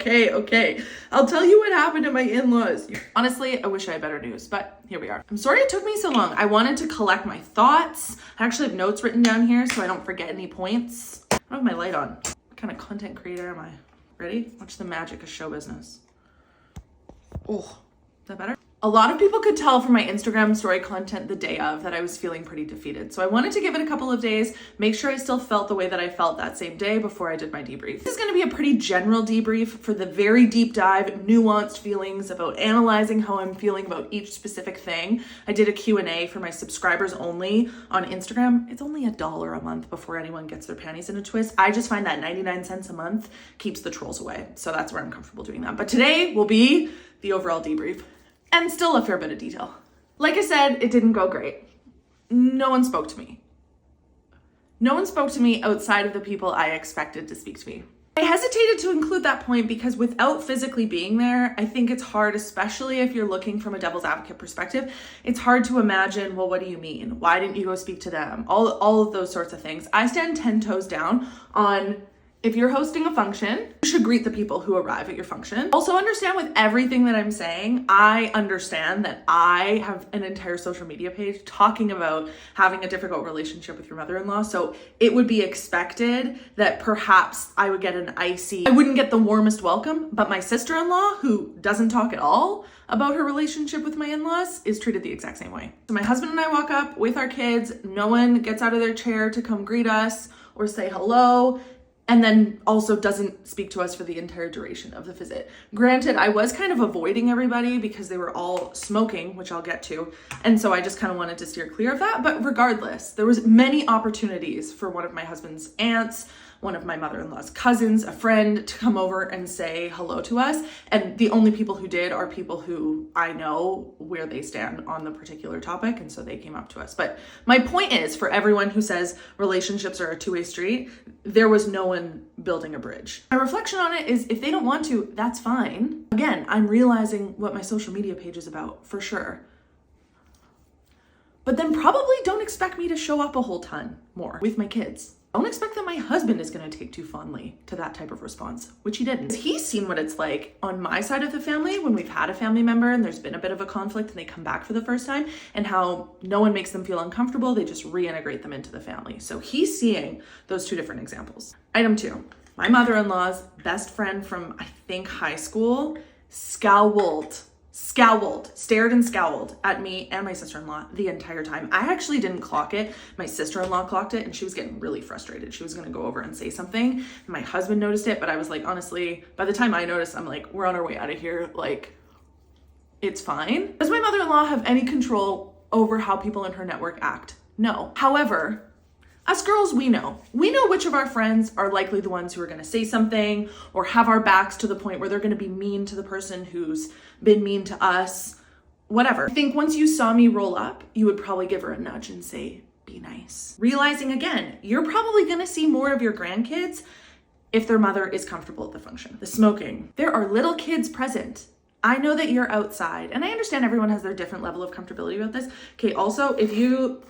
Okay. I'll tell you what happened to my in-laws. Honestly, I wish I had better news, but here we are. I'm sorry it took me so long. I wanted to collect my thoughts. I actually have notes written down here so I don't forget any points. I don't have my light on. What kind of content creator am I? Ready? Watch the magic of show business. Oh, is that better? A lot of people could tell from my Instagram story content the day of that I was feeling pretty defeated. So I wanted to give it a couple of days, make sure I still felt the way that I felt that same day before I did my debrief. This is gonna be a pretty general debrief for the very deep dive, nuanced feelings about analyzing how I'm feeling about each specific thing. I did a Q&A for my subscribers only on Instagram. It's only $1 a month before anyone gets their panties in a twist. I just find that 99 cents a month keeps the trolls away. So that's where I'm comfortable doing that. But today will be the overall debrief. And still a fair bit of detail. Like I said, it didn't go great. No one spoke to me. No one spoke to me outside of the people I expected to speak to me. I hesitated to include that point because without physically being there, I think it's hard, especially if you're looking from a devil's advocate perspective, it's hard to imagine, well, what do you mean? Why didn't you go speak to them? All of those sorts of things. I stand 10 toes down on if you're hosting a function, you should greet the people who arrive at your function. Also understand with everything that I'm saying, I understand that I have an entire social media page talking about having a difficult relationship with your mother-in-law. So it would be expected that perhaps I would get I wouldn't get the warmest welcome, but my sister-in-law, who doesn't talk at all about her relationship with my in-laws, is treated the exact same way. So my husband and I walk up with our kids. No one gets out of their chair to come greet us or say hello. And then also doesn't speak to us for the entire duration of the visit. Granted, I was kind of avoiding everybody because they were all smoking, which I'll get to. And so I just kind of wanted to steer clear of that. But regardless, there was many opportunities for one of my husband's aunts, one of my mother-in-law's cousins, a friend to come over and say hello to us. And the only people who did are people who I know where they stand on the particular topic. And so they came up to us. But my point is, for everyone who says relationships are a two-way street, there was no one building a bridge. My reflection on it is if they don't want to, that's fine. Again, I'm realizing what my social media page is about for sure. But then probably don't expect me to show up a whole ton more with my kids. Don't expect that my husband is going to take too fondly to that type of response, which he didn't. He's seen what it's like on my side of the family when we've had a family member and there's been a bit of a conflict and they come back for the first time, and how no one makes them feel uncomfortable. They just reintegrate them into the family. So he's seeing those two different examples. Item 2, my mother-in-law's best friend from, I think, high school stared and scowled at me and my sister-in-law the entire time. I actually didn't clock it. My sister-in-law clocked it and she was getting really frustrated. She was going to go over and say something. My husband noticed it, but I was like, honestly, by the time I noticed, I'm like, we're on our way out of here. Like, it's fine. Does my mother-in-law have any control over how people in her network act? No. However, us girls, we know which of our friends are likely the ones who are going to say something or have our backs to the point where they're going to be mean to the person who's been mean to us, whatever. I think once you saw me roll up, you would probably give her a nudge and say, be nice. Realizing again, you're probably going to see more of your grandkids if their mother is comfortable at the function. The smoking. There are little kids present. I know that you're outside, and I understand everyone has their different level of comfortability about this. Okay, also, if you're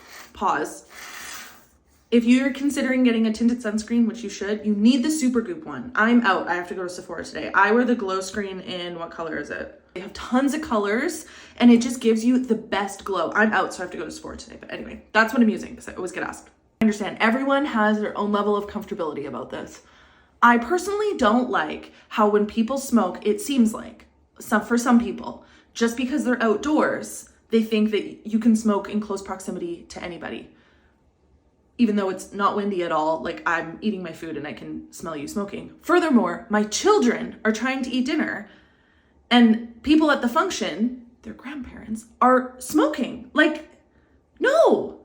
considering getting a tinted sunscreen, which you should, you need the Supergoop one. I'm out. I have to go to Sephora today. I wear the glow screen in, what color is it? They have tons of colors and it just gives you the best glow. I'm out, so I have to go to Sephora today. But anyway, that's what I'm using because I always get asked. I understand everyone has their own level of comfortability about this. I personally don't like how when people smoke, it seems like, for some people, just because they're outdoors, they think that you can smoke in close proximity to anybody. Even though it's not windy at all, like I'm eating my food and I can smell you smoking. Furthermore, my children are trying to eat dinner and people at the function, their grandparents, are smoking. Like, no.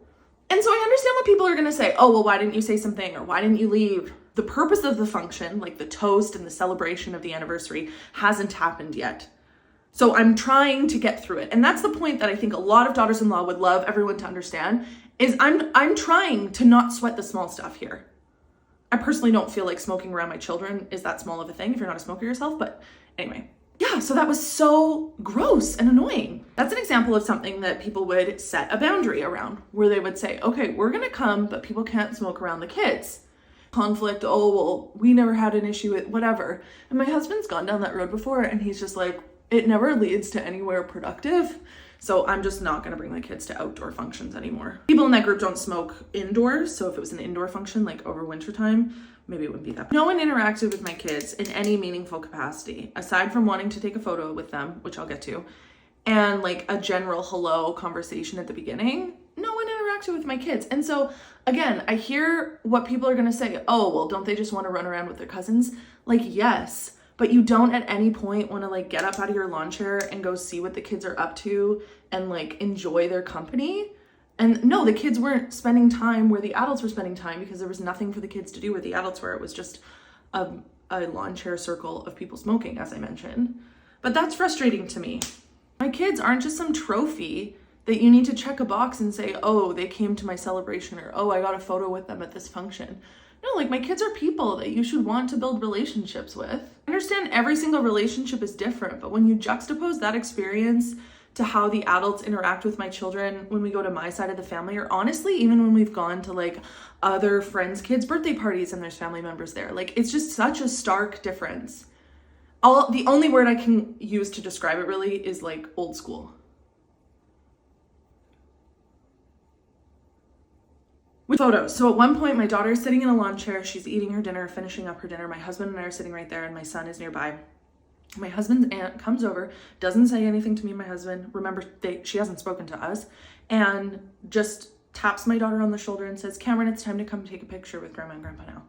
And so I understand what people are gonna say. Oh, well, why didn't you say something? Or why didn't you leave? The purpose of the function, like the toast and the celebration of the anniversary, hasn't happened yet. So I'm trying to get through it. And that's the point that I think a lot of daughters-in-law would love everyone to understand, is I'm trying to not sweat the small stuff here. I personally don't feel like smoking around my children is that small of a thing if you're not a smoker yourself, but anyway. Yeah, so that was so gross and annoying. That's an example of something that people would set a boundary around, where they would say, okay, we're gonna come, but people can't smoke around the kids. conflict. Oh, well, we never had an issue with whatever. And my husband's gone down that road before, and he's just like, it never leads to anywhere productive. So I'm just not gonna bring my kids to outdoor functions anymore. People in that group don't smoke indoors, so if it was an indoor function, like over winter time, maybe it wouldn't be that bad. No one interacted with my kids in any meaningful capacity, aside from wanting to take a photo with them, which I'll get to, and like a general hello conversation at the beginning. No one interacted with my kids. And so again, I hear what people are gonna say. Oh, well, don't they just wanna run around with their cousins? Like, yes, but you don't at any point wanna like get up out of your lawn chair and go see what the kids are up to and like enjoy their company. And no, the kids weren't spending time where the adults were spending time because there was nothing for the kids to do where the adults were. It was just a lawn chair circle of people smoking, as I mentioned. But that's frustrating to me. My kids aren't just some trophy that you need to check a box and say, oh, they came to my celebration, or oh, I got a photo with them at this function. No, like my kids are people that you should want to build relationships with. I understand every single relationship is different, but when you juxtapose that experience to how the adults interact with my children when we go to my side of the family, or honestly, even when we've gone to like other friends' kids' birthday parties and there's family members there, like it's just such a stark difference. The only word I can use to describe it really is like old school. With photos. So at one point, my daughter is sitting in a lawn chair. She's eating her dinner, finishing up her dinner. My husband and I are sitting right there, and my son is nearby. My husband's aunt comes over, doesn't say anything to me and my husband. Remember, she hasn't spoken to us, and just taps my daughter on the shoulder and says, Cameron, it's time to come take a picture with Grandma and Grandpa now.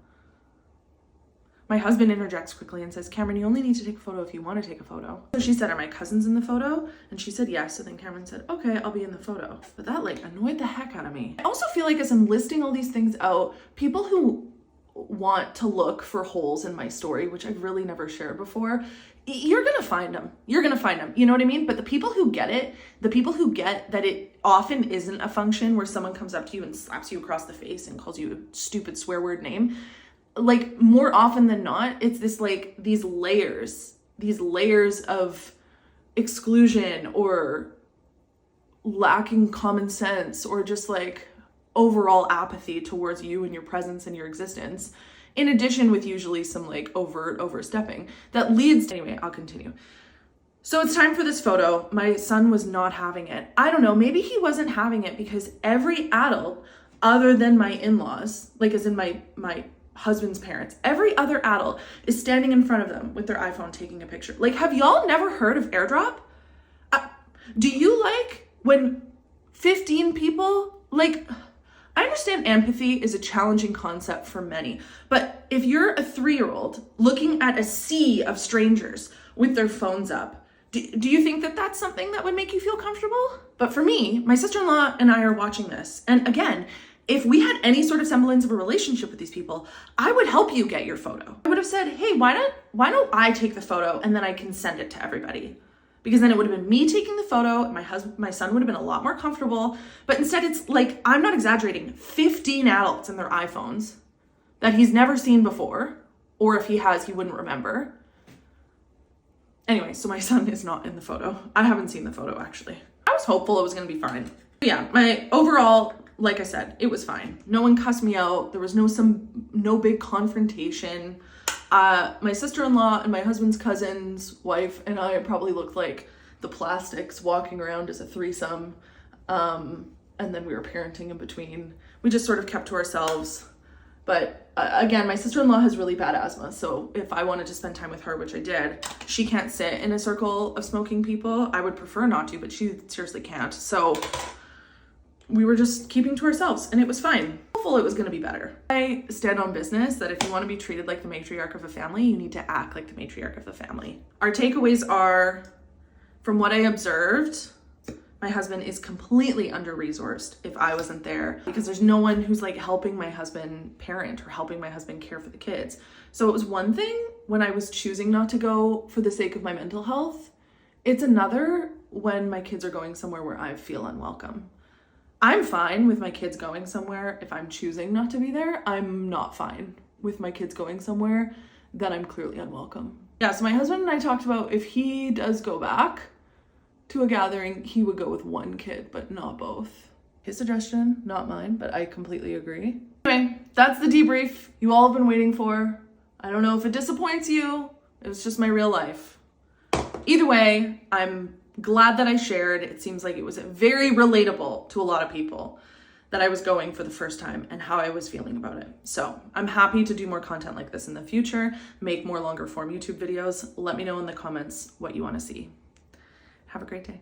My husband interjects quickly and says, Cameron, you only need to take a photo if you want to take a photo. So she said, are my cousins in the photo? And she said, yes. So then Cameron said, okay, I'll be in the photo. But that like annoyed the heck out of me. I also feel like as I'm listing all these things out, people who want to look for holes in my story, which I've really never shared before, you're gonna find them. You're gonna find them. You know what I mean? But the people who get it, the people who get that it often isn't a function where someone comes up to you and slaps you across the face and calls you a stupid swear word name, like more often than not, it's this like these layers of exclusion or lacking common sense or just like overall apathy towards you and your presence and your existence, in addition with usually some like overt overstepping that leads to, anyway, I'll continue. So it's time for this photo. My son was not having it. I don't know, maybe he wasn't having it because every adult other than my in-laws, like as in my husband's parents, every other adult is standing in front of them with their iPhone taking a picture. Like, have y'all never heard of airdrop? Do you like when 15 people, like, I understand empathy is a challenging concept for many, but if you're a 3-year-old looking at a sea of strangers with their phones up, do you think that that's something that would make you feel comfortable? But for me, my sister-in-law and I are watching this. And again, if we had any sort of semblance of a relationship with these people, I would help you get your photo. I would have said, hey, why don't I take the photo and then I can send it to everybody? Because then it would have been me taking the photo and my son would have been a lot more comfortable. But instead it's like, I'm not exaggerating, 15 adults in their iPhones that he's never seen before, or if he has, he wouldn't remember. Anyway, so my son is not in the photo. I haven't seen the photo actually. I was hopeful it was gonna be fine. But yeah, my overall, like I said, it was fine. No one cussed me out. There was no big confrontation. My sister-in-law and my husband's cousin's wife and I probably looked like the plastics walking around as a threesome. And then we were parenting in between. We just sort of kept to ourselves. But again, my sister-in-law has really bad asthma. So if I wanted to spend time with her, which I did, she can't sit in a circle of smoking people. I would prefer not to, but she seriously can't. So we were just keeping to ourselves and it was fine. Hopefully it was gonna be better. I stand on business that if you wanna be treated like the matriarch of a family, you need to act like the matriarch of the family. Our takeaways are, from what I observed, my husband is completely under-resourced if I wasn't there because there's no one who's like helping my husband parent or helping my husband care for the kids. So it was one thing when I was choosing not to go for the sake of my mental health. It's another when my kids are going somewhere where I feel unwelcome. I'm fine with my kids going somewhere if I'm choosing not to be there. I'm not fine with my kids going somewhere that I'm clearly unwelcome. Yeah, so my husband and I talked about if he does go back to a gathering, he would go with one kid, but not both. His suggestion, not mine, but I completely agree. Anyway, that's the debrief you all have been waiting for. I don't know if it disappoints you. It was just my real life. Either way, I'm glad that I shared. It seems like it was very relatable to a lot of people that I was going for the first time and how I was feeling about it. So I'm happy to do more content like this in the future, make more longer form YouTube videos. Let me know in the comments what you want to see. Have a great day.